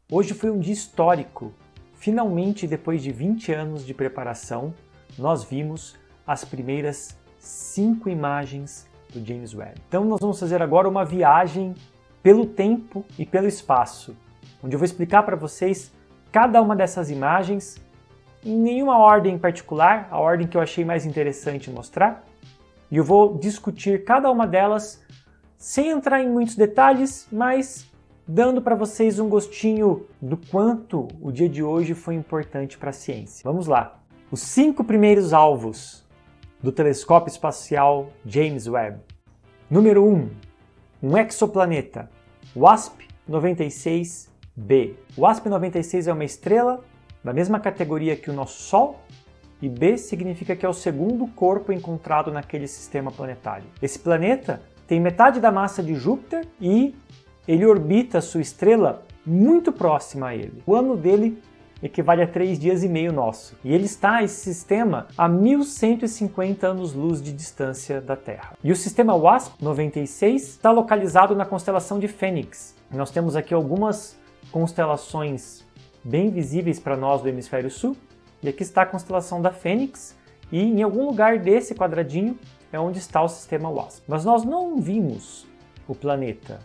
Hoje foi um dia histórico. Finalmente, depois de 20 anos de preparação, nós vimos as primeiras 5 imagens do James Webb. Então nós vamos fazer agora uma viagem pelo tempo e pelo espaço, onde eu vou explicar para vocês cada uma dessas imagens, em nenhuma ordem em particular, a ordem que eu achei mais interessante mostrar, e eu vou discutir cada uma delas sem entrar em muitos detalhes, mas dando para vocês um gostinho do quanto o dia de hoje foi importante para a ciência. Vamos lá! Os 5 primeiros alvos do telescópio espacial James Webb. Número 1. Um exoplaneta, WASP-96b. O WASP-96 é uma estrela da mesma categoria que o nosso Sol, e B significa que é o segundo corpo encontrado naquele sistema planetário. Esse planeta tem metade da massa de Júpiter e ele orbita sua estrela muito próxima a ele. O ano dele equivale a 3 dias e meio nosso. E ele está, esse sistema, a 1150 anos-luz de distância da Terra. E o sistema WASP-96 está localizado na constelação de Fênix. Nós temos aqui algumas constelações bem visíveis para nós do hemisfério sul. E aqui está a constelação da Fênix. E em algum lugar desse quadradinho é onde está o sistema WASP. Mas nós não vimos o planeta.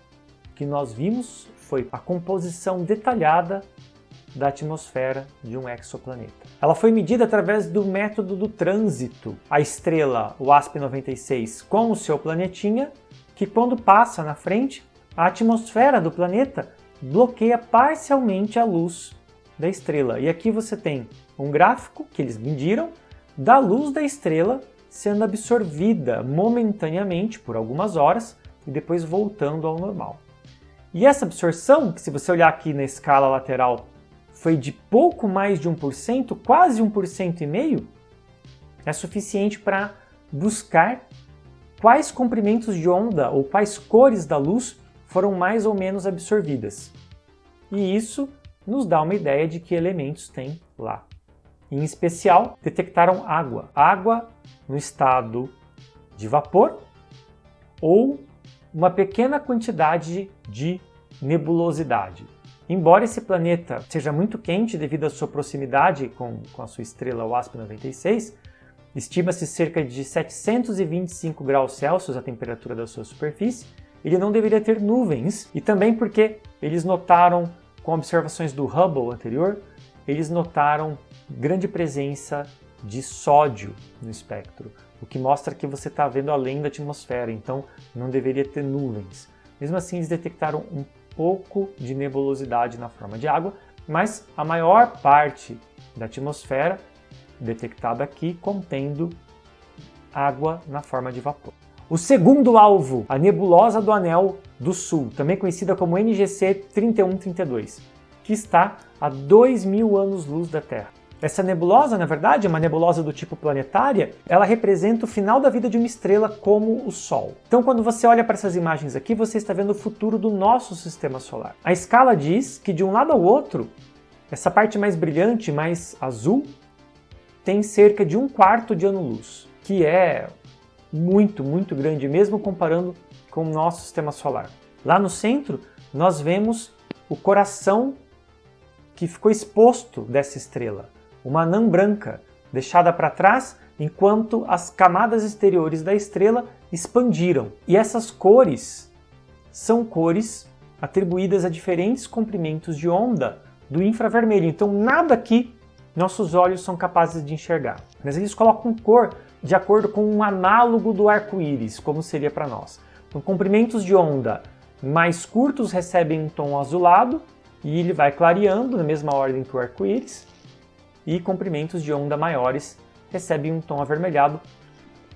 O que nós vimos foi a composição detalhada da atmosfera de um exoplaneta. Ela foi medida através do método do trânsito. A estrela WASP-96 com o seu planetinha, que quando passa na frente, a atmosfera do planeta bloqueia parcialmente a luz da estrela. E aqui você tem um gráfico que eles mediram da luz da estrela sendo absorvida momentaneamente por algumas horas e depois voltando ao normal. E essa absorção, que se você olhar aqui na escala lateral, foi de pouco mais de 1%, quase 1,5%, é suficiente para buscar quais comprimentos de onda ou quais cores da luz foram mais ou menos absorvidas. E isso nos dá uma ideia de que elementos tem lá. Em especial, detectaram água. Água no estado de vapor ou uma pequena quantidade de nebulosidade. Embora esse planeta seja muito quente devido à sua proximidade com a sua estrela WASP-96, estima-se cerca de 725 graus Celsius a temperatura da sua superfície, ele não deveria ter nuvens, e também porque eles notaram, com observações do Hubble anterior, eles notaram grande presença de sódio no espectro, o que mostra que você está vendo além da atmosfera, então não deveria ter nuvens. Mesmo assim, eles detectaram um pouco de nebulosidade na forma de água, mas a maior parte da atmosfera detectada aqui contendo água na forma de vapor. O segundo alvo, a nebulosa do Anel do Sul, também conhecida como NGC 3132, que está a 2.000 anos-luz da Terra. Essa nebulosa, na verdade, é uma nebulosa do tipo planetária, ela representa o final da vida de uma estrela como o Sol. Então, quando você olha para essas imagens aqui, você está vendo o futuro do nosso sistema solar. A escala diz que de um lado ao outro, essa parte mais brilhante, mais azul, tem cerca de 1/4 de ano-luz, que é muito, muito grande, mesmo comparando com o nosso sistema solar. Lá no centro, nós vemos o coração que ficou exposto dessa estrela. Uma anã branca, deixada para trás enquanto as camadas exteriores da estrela expandiram. E essas cores são cores atribuídas a diferentes comprimentos de onda do infravermelho. Então nada aqui nossos olhos são capazes de enxergar. Mas eles colocam cor de acordo com um análogo do arco-íris, como seria para nós. Então comprimentos de onda mais curtos recebem um tom azulado e ele vai clareando na mesma ordem que o arco-íris. E comprimentos de onda maiores recebem um tom avermelhado,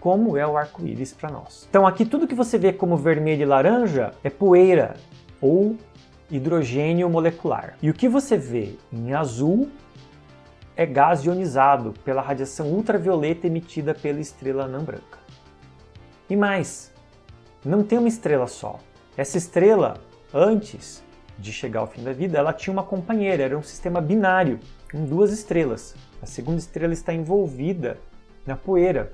como é o arco-íris para nós. Então aqui tudo que você vê como vermelho e laranja é poeira ou hidrogênio molecular. E o que você vê em azul é gás ionizado pela radiação ultravioleta emitida pela estrela anã branca. E mais, não tem uma estrela só. Essa estrela, antes de chegar ao fim da vida, ela tinha uma companheira, era um sistema binário, com 2 estrelas. A segunda estrela está envolvida na poeira.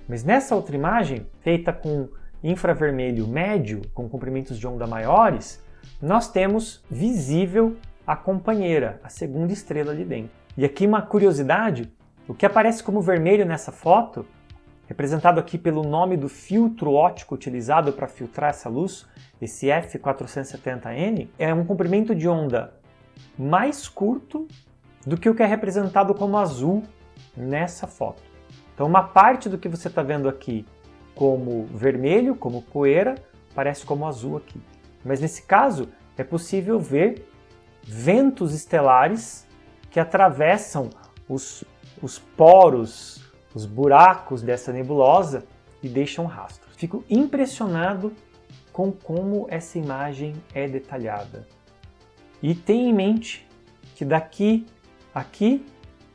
Mas nessa outra imagem, feita com infravermelho médio, com comprimentos de onda maiores, nós temos visível a companheira, a segunda estrela ali dentro. E aqui uma curiosidade, o que aparece como vermelho nessa foto, representado aqui pelo nome do filtro óptico utilizado para filtrar essa luz, esse F470N, é um comprimento de onda mais curto do que o que é representado como azul nessa foto. Então uma parte do que você está vendo aqui como vermelho, como poeira, parece como azul aqui. Mas nesse caso é possível ver ventos estelares que atravessam os poros, os buracos dessa nebulosa e deixam rastros. Fico impressionado com como essa imagem é detalhada. E tenha em mente que daqui a aqui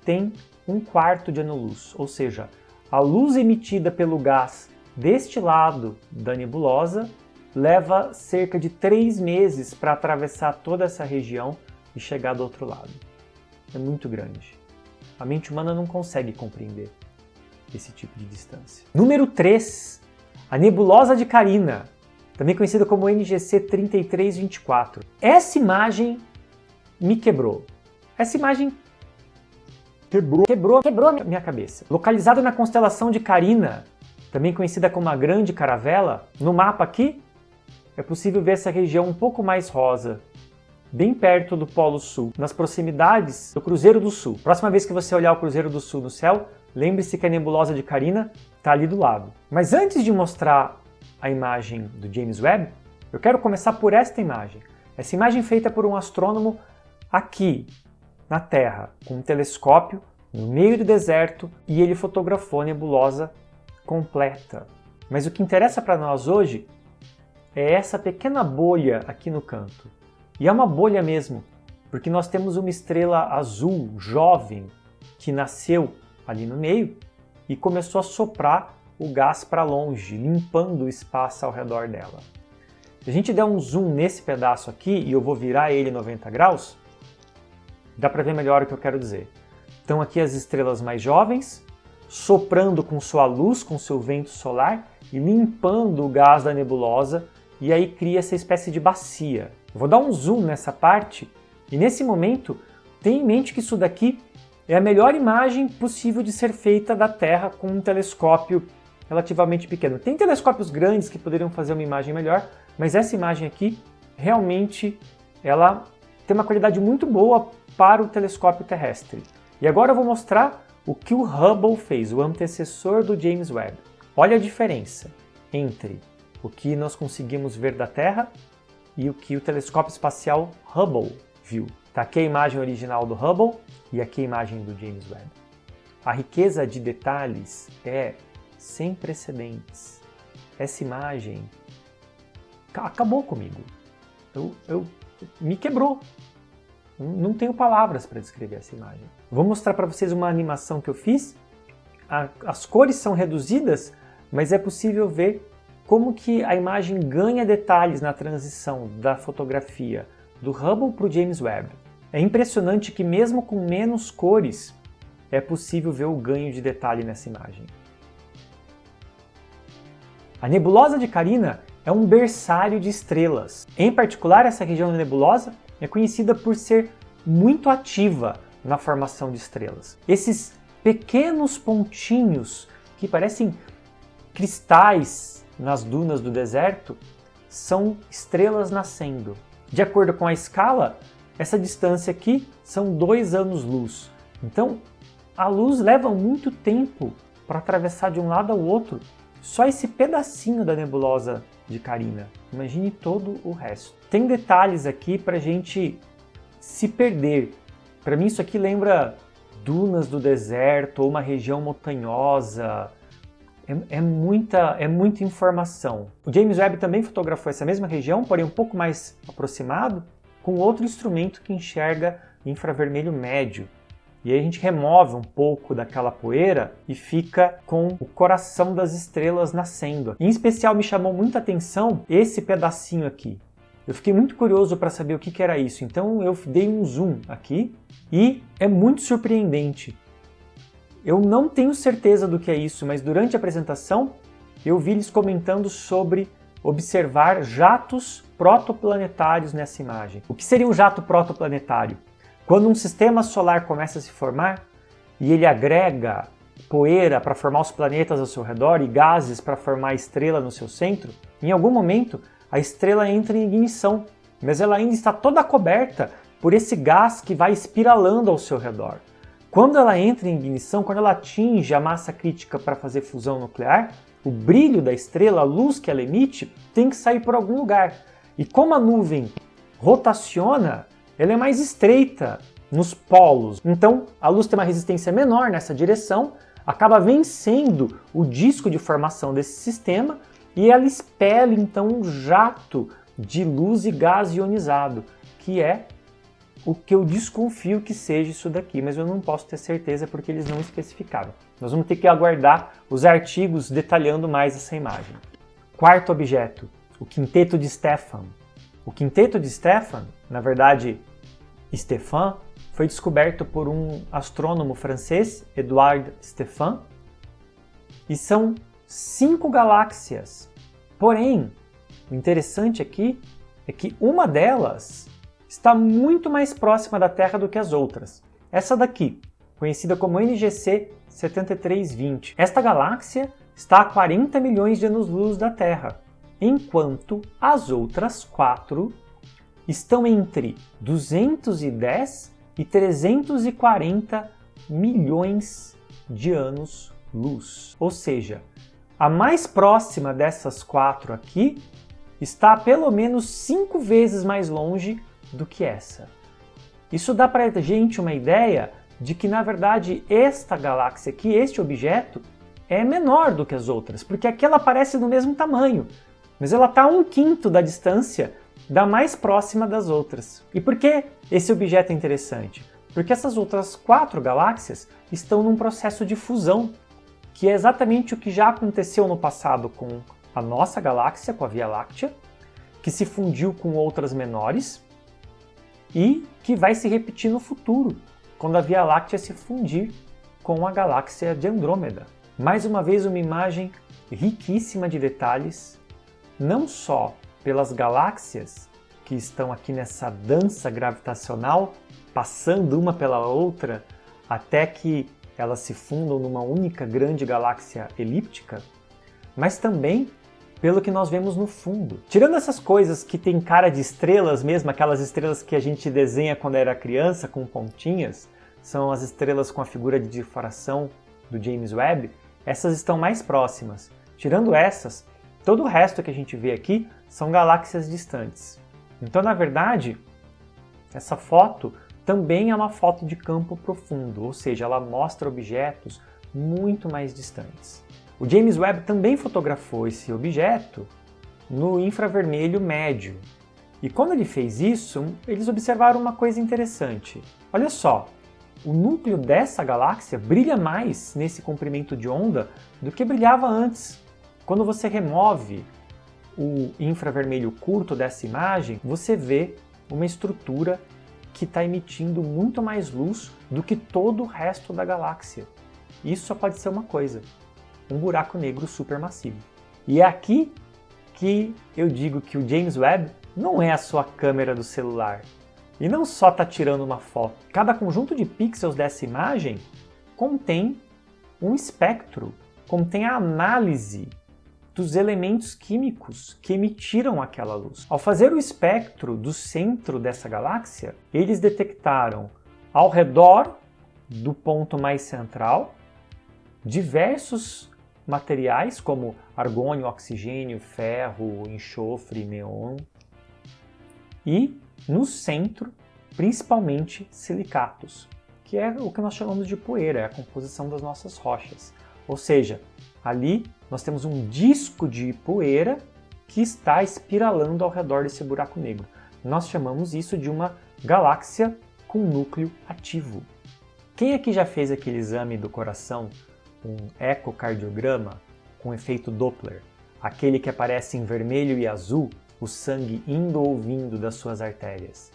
tem 1/4 de ano-luz, ou seja, a luz emitida pelo gás deste lado da nebulosa leva cerca de 3 meses para atravessar toda essa região e chegar do outro lado. É muito grande. A mente humana não consegue compreender esse tipo de distância. Número 3, a nebulosa de Carina, também conhecida como NGC 3324. Essa imagem me quebrou. Essa imagem quebrou a minha cabeça. Localizada na constelação de Carina, também conhecida como a Grande Caravela, no mapa aqui é possível ver essa região um pouco mais rosa, bem perto do Polo Sul, nas proximidades do Cruzeiro do Sul. Próxima vez que você olhar o Cruzeiro do Sul no céu, lembre-se que a nebulosa de Carina está ali do lado. Mas antes de mostrar a imagem do James Webb, eu quero começar por esta imagem. Essa imagem feita por um astrônomo aqui na Terra, com um telescópio no meio do deserto, e ele fotografou a nebulosa completa. Mas o que interessa para nós hoje é essa pequena bolha aqui no canto. E é uma bolha mesmo, porque nós temos uma estrela azul jovem que nasceu ali no meio e começou a soprar o gás para longe, limpando o espaço ao redor dela. Se a gente der um zoom nesse pedaço aqui, e eu vou virar ele 90 graus, dá para ver melhor o que eu quero dizer. Então aqui as estrelas mais jovens, soprando com sua luz, com seu vento solar, e limpando o gás da nebulosa, e aí cria essa espécie de bacia. Eu vou dar um zoom nessa parte, e nesse momento, tenha em mente que isso daqui é a melhor imagem possível de ser feita da Terra com um telescópio relativamente pequeno. Tem telescópios grandes que poderiam fazer uma imagem melhor, mas essa imagem aqui, realmente, ela tem uma qualidade muito boa para o telescópio terrestre. E agora eu vou mostrar o que o Hubble fez, o antecessor do James Webb. Olha a diferença entre o que nós conseguimos ver da Terra e o que o telescópio espacial Hubble viu. Tá aqui a imagem original do Hubble e aqui a imagem do James Webb. A riqueza de detalhes é sem precedentes. Essa imagem acabou comigo. Me quebrou. Não tenho palavras para descrever essa imagem. Vou mostrar para vocês uma animação que eu fiz. As cores são reduzidas, mas é possível ver como que a imagem ganha detalhes na transição da fotografia do Hubble para o James Webb. É impressionante que mesmo com menos cores, é possível ver o ganho de detalhe nessa imagem. A nebulosa de Carina é um berçário de estrelas. Em particular, essa região da nebulosa é conhecida por ser muito ativa na formação de estrelas. Esses pequenos pontinhos que parecem cristais nas dunas do deserto são estrelas nascendo. De acordo com a escala, essa distância aqui são 2 anos-luz. Então, a luz leva muito tempo para atravessar de um lado ao outro. Só esse pedacinho da nebulosa de Carina. Imagine todo o resto. Tem detalhes aqui para a gente se perder. Para mim isso aqui lembra dunas do deserto ou uma região montanhosa. É muita informação. O James Webb também fotografou essa mesma região, porém um pouco mais aproximado, com outro instrumento que enxerga infravermelho médio. E aí a gente remove um pouco daquela poeira e fica com o coração das estrelas nascendo. Em especial me chamou muita atenção esse pedacinho aqui. Eu fiquei muito curioso para saber o que era isso, então eu dei um zoom aqui e é muito surpreendente. Eu não tenho certeza do que é isso, mas durante a apresentação eu vi eles comentando sobre observar jatos protoplanetários nessa imagem. O que seria um jato protoplanetário? Quando um sistema solar começa a se formar e ele agrega poeira para formar os planetas ao seu redor e gases para formar a estrela no seu centro, em algum momento a estrela entra em ignição, mas ela ainda está toda coberta por esse gás que vai espiralando ao seu redor. Quando ela entra em ignição, quando ela atinge a massa crítica para fazer fusão nuclear, o brilho da estrela, a luz que ela emite, tem que sair por algum lugar. E como a nuvem rotaciona, ela é mais estreita nos polos. Então, a luz tem uma resistência menor nessa direção, acaba vencendo o disco de formação desse sistema e ela expele, então, um jato de luz e gás ionizado, que é o que eu desconfio que seja isso daqui, mas eu não posso ter certeza porque eles não especificaram. Nós vamos ter que aguardar os artigos detalhando mais essa imagem. Quarto objeto, o quinteto de Stephan. O quinteto de Stephan, na verdade, Stephan, foi descoberto por um astrônomo francês, Edouard Stephan, e são 5 galáxias. Porém, o interessante aqui é que uma delas está muito mais próxima da Terra do que as outras. Essa daqui, conhecida como NGC 7320. Esta galáxia está a 40 milhões de anos-luz da Terra, enquanto as outras 4 estão entre 210 e 340 milhões de anos-luz. Ou seja, a mais próxima dessas 4 aqui está pelo menos 5 vezes mais longe do que essa. Isso dá para a gente uma ideia de que, na verdade, esta galáxia aqui, este objeto, é menor do que as outras, porque aqui ela parece do mesmo tamanho, mas ela está a 1/5 da distância da mais próxima das outras. E por que esse objeto é interessante? Porque essas outras 4 galáxias estão num processo de fusão, que é exatamente o que já aconteceu no passado com a nossa galáxia, com a Via Láctea, que se fundiu com outras menores, e que vai se repetir no futuro, quando a Via Láctea se fundir com a galáxia de Andrômeda. Mais uma vez, uma imagem riquíssima de detalhes, não só pelas galáxias que estão aqui nessa dança gravitacional, passando uma pela outra, até que elas se fundam numa única grande galáxia elíptica, mas também pelo que nós vemos no fundo. Tirando essas coisas que tem cara de estrelas mesmo, aquelas estrelas que a gente desenha quando era criança com pontinhas, são as estrelas com a figura de difração do James Webb, essas estão mais próximas. Tirando essas, todo o resto que a gente vê aqui são galáxias distantes. Então, na verdade, essa foto também é uma foto de campo profundo, ou seja, ela mostra objetos muito mais distantes. O James Webb também fotografou esse objeto no infravermelho médio. E quando ele fez isso, eles observaram uma coisa interessante. Olha só, o núcleo dessa galáxia brilha mais nesse comprimento de onda do que brilhava antes. Quando você remove o infravermelho curto dessa imagem, você vê uma estrutura que está emitindo muito mais luz do que todo o resto da galáxia. Isso só pode ser uma coisa: um buraco negro supermassivo. E é aqui que eu digo que o James Webb não é a sua câmera do celular. E não só está tirando uma foto. Cada conjunto de pixels dessa imagem contém um espectro, contém a análise dos elementos químicos que emitiram aquela luz. Ao fazer o espectro do centro dessa galáxia, eles detectaram ao redor do ponto mais central diversos materiais como argônio, oxigênio, ferro, enxofre, neon, e no centro, principalmente silicatos, que é o que nós chamamos de poeira, é a composição das nossas rochas. Ou seja, ali nós temos um disco de poeira que está espiralando ao redor desse buraco negro. Nós chamamos isso de uma galáxia com núcleo ativo. Quem aqui já fez aquele exame do coração, um ecocardiograma com efeito Doppler, aquele que aparece em vermelho e azul, o sangue indo ou vindo das suas artérias?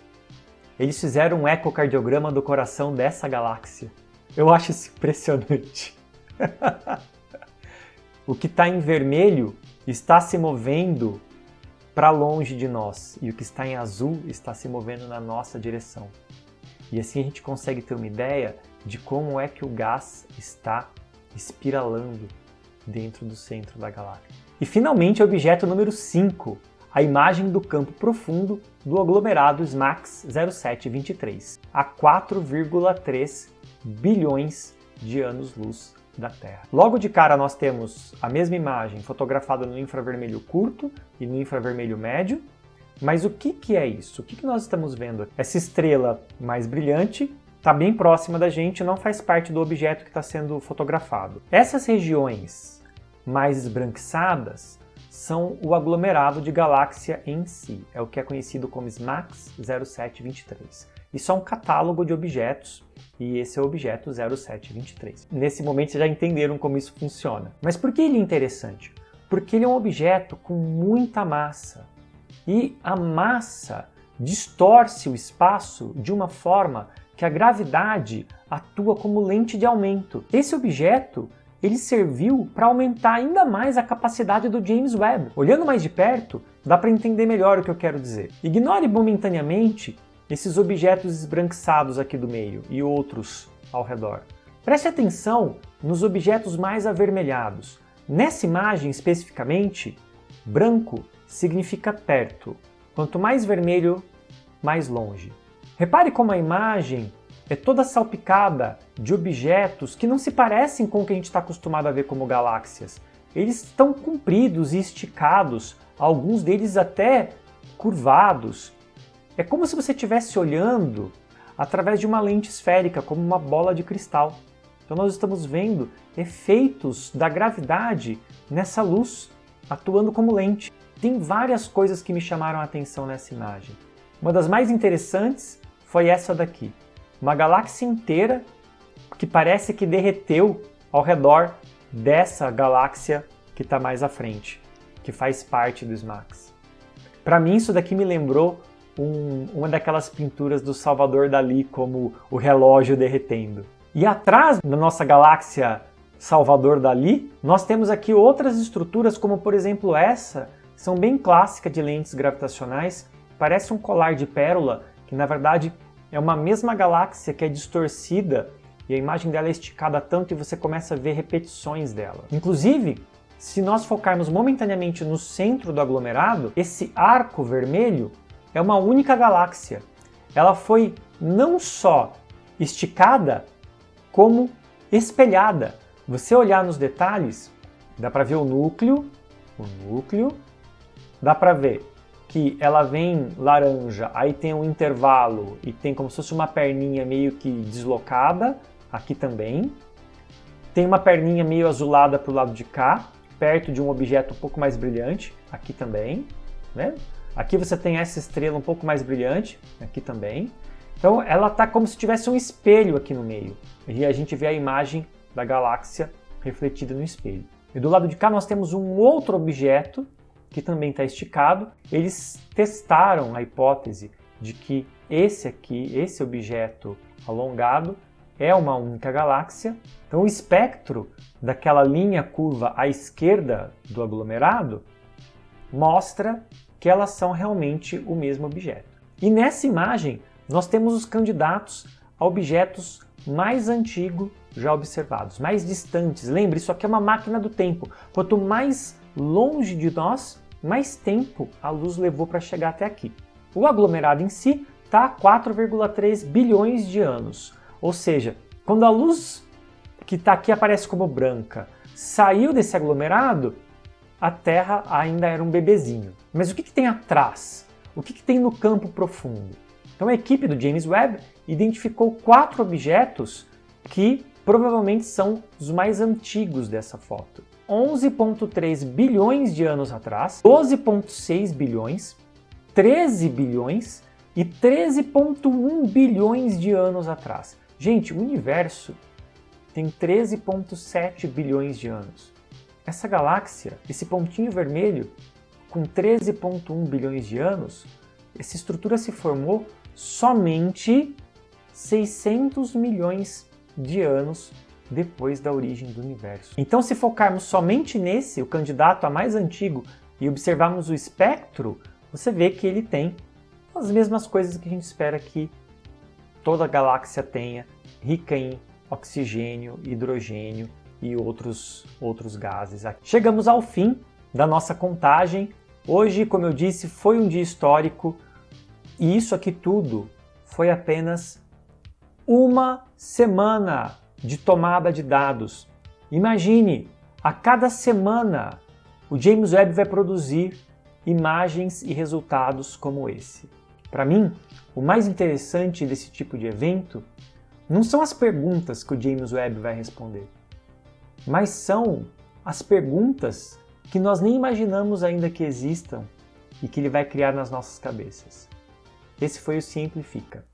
Eles fizeram um ecocardiograma do coração dessa galáxia. Eu acho isso impressionante. O que está em vermelho está se movendo para longe de nós e o que está em azul está se movendo na nossa direção. E assim a gente consegue ter uma ideia de como é que o gás está espiralando dentro do centro da galáxia. E finalmente, o objeto número 5, a imagem do campo profundo do aglomerado SMACS 0723, a 4,3 bilhões de anos-luz da Terra. Logo de cara nós temos a mesma imagem fotografada no infravermelho curto e no infravermelho médio, mas o que é isso? O que nós estamos vendo? Essa estrela mais brilhante está bem próxima da gente, não faz parte do objeto que está sendo fotografado. Essas regiões mais esbranquiçadas são o aglomerado de galáxia em si, é o que é conhecido como SMACS 0723. Isso é um catálogo de objetos e esse é o objeto 0723. Nesse momento vocês já entenderam como isso funciona. Mas por que ele é interessante? Porque ele é um objeto com muita massa e a massa distorce o espaço de uma forma que a gravidade atua como lente de aumento. Esse objeto ele serviu para aumentar ainda mais a capacidade do James Webb. Olhando mais de perto, dá para entender melhor o que eu quero dizer. Ignore momentaneamente esses objetos esbranquiçados aqui do meio e outros ao redor. Preste atenção nos objetos mais avermelhados. Nessa imagem especificamente, branco significa perto. Quanto mais vermelho, mais longe. Repare como a imagem é toda salpicada de objetos que não se parecem com o que a gente está acostumado a ver como galáxias. Eles estão compridos e esticados, alguns deles até curvados. É como se você estivesse olhando através de uma lente esférica, como uma bola de cristal. Então nós estamos vendo efeitos da gravidade nessa luz, atuando como lente. Tem várias coisas que me chamaram a atenção nessa imagem. Uma das mais interessantes foi essa daqui. Uma galáxia inteira que parece que derreteu ao redor dessa galáxia que está mais à frente, que faz parte do SMACS. Para mim isso daqui me lembrou uma daquelas pinturas do Salvador Dalí, como o relógio derretendo. E atrás da nossa galáxia Salvador Dalí, nós temos aqui outras estruturas, como por exemplo essa, que são bem clássicas de lentes gravitacionais, parece um colar de pérola, que na verdade é uma mesma galáxia que é distorcida e a imagem dela é esticada tanto e você começa a ver repetições dela. Inclusive, se nós focarmos momentaneamente no centro do aglomerado, esse arco vermelho é uma única galáxia. Ela foi não só esticada, como espelhada. Você olhar nos detalhes, dá para ver o núcleo, dá para ver que ela vem laranja, aí tem um intervalo e tem como se fosse uma perninha meio que deslocada, aqui também. Tem uma perninha meio azulada para o lado de cá, perto de um objeto um pouco mais brilhante, aqui também, né? Aqui você tem essa estrela um pouco mais brilhante, aqui também. Então ela está como se tivesse um espelho aqui no meio. E a gente vê a imagem da galáxia refletida no espelho. E do lado de cá nós temos um outro objeto que também está esticado. Eles testaram a hipótese de que esse objeto alongado, é uma única galáxia. Então o espectro daquela linha curva à esquerda do aglomerado mostra que elas são realmente o mesmo objeto. E nessa imagem nós temos os candidatos a objetos mais antigos já observados, mais distantes. Lembre, isso aqui é uma máquina do tempo. Quanto mais longe de nós, mais tempo a luz levou para chegar até aqui. O aglomerado em si está a 4,3 bilhões de anos. Ou seja, quando a luz que está aqui aparece como branca saiu desse aglomerado, a Terra ainda era um bebezinho. Mas o que tem atrás? O que tem no campo profundo? Então a equipe do James Webb identificou 4 objetos que provavelmente são os mais antigos dessa foto. 11,3 bilhões de anos atrás, 12,6 bilhões, 13 bilhões e 13,1 bilhões de anos atrás. Gente, o universo tem 13,7 bilhões de anos. Essa galáxia, esse pontinho vermelho, com 13,1 bilhões de anos, essa estrutura se formou somente 600 milhões de anos depois da origem do universo. Então, se focarmos somente nesse, o candidato a mais antigo, e observarmos o espectro, você vê que ele tem as mesmas coisas que a gente espera que toda a galáxia tenha, rica em oxigênio, hidrogênio e outros gases. Chegamos ao fim da nossa contagem. Hoje, como eu disse, foi um dia histórico e isso aqui tudo foi apenas uma semana de tomada de dados. Imagine, a cada semana o James Webb vai produzir imagens e resultados como esse. Para mim, o mais interessante desse tipo de evento não são as perguntas que o James Webb vai responder, mas são as perguntas que nós nem imaginamos ainda que existam e que ele vai criar nas nossas cabeças. Esse foi o Simplifica.